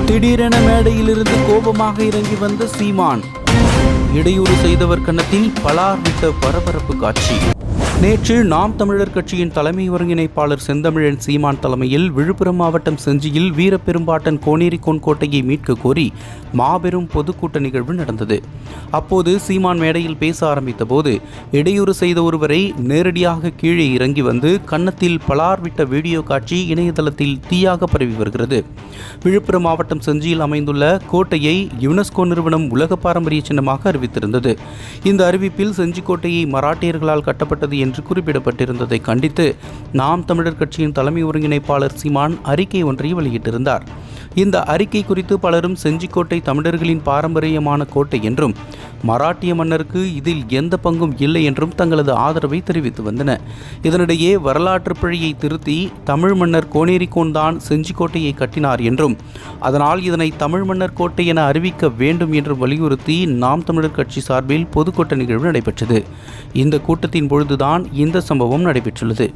திடீரென மேடையிலிருந்து கோபமாக இறங்கி வந்த சீமான். இடையூறு செய்தவர் கன்னத்தில் பலார் விட்ட பரபரப்பு காட்சி. நேற்று நாம் தமிழர் கட்சியின் தலைமை ஒருங்கிணைப்பாளர் செந்தமிழன் சீமான் தலைமையில் விழுப்புரம் மாவட்டம் செஞ்சியில் வீரப்பெரும்பாட்டன் கோனேரிக்கோன் கோட்டையை மீட்க கோரி மாபெரும் பொதுக்கூட்ட நிகழ்வு நடந்தது. அப்போது சீமான் மேடையில் பேச ஆரம்பித்த போது இடையூறு செய்த ஒருவரை நேரடியாக கீழே இறங்கி வந்து கன்னத்தில் பலார் விட்ட வீடியோ காட்சி இணையதளத்தில் தீயாக பரவி வருகிறது. விழுப்புரம் மாவட்டம் செஞ்சியில் அமைந்துள்ள கோட்டையை யுனெஸ்கோ நிறுவனம் உலக பாரம்பரிய சின்னமாக அறிவித்திருந்தது. இந்த அறிவிப்பில் செஞ்சி கோட்டையை மராட்டியர்களால் கட்டப்பட்டது என்று குறிப்பிடப்பட்டிருந்ததை கண்டித்து நாம் தமிழர் கட்சியின் தலைமை ஒருங்கிணைப்பாளர் சீமான் அறிக்கை ஒன்றை வெளியிட்டிருந்தார். இந்த அறிக்கை குறித்து பலரும் செஞ்சிக்கோட்டை தமிழர்களின் பாரம்பரியமான கோட்டை என்றும் மராட்டிய மன்னருக்கு இதில் எந்த பங்கும் இல்லை என்றும் தங்களது ஆதரவை தெரிவித்து வந்தனர். இதனிடையே வரலாற்று பிழையை திருத்தி தமிழ் மன்னர் கோனேரிக்கோன் தான் செஞ்சிக்கோட்டையை கட்டினார் என்றும் அதனால் இதனை தமிழ் மன்னர் கோட்டை என அறிவிக்க வேண்டும் என்று வலியுறுத்தி நாம் தமிழர் கட்சி சார்பில் பொதுக்கூட்ட நிகழ்வு நடைபெற்றது. இந்த கூட்டத்தின் பொழுதுதான் இந்த சம்பவம் நடைபெற்றுள்ளது.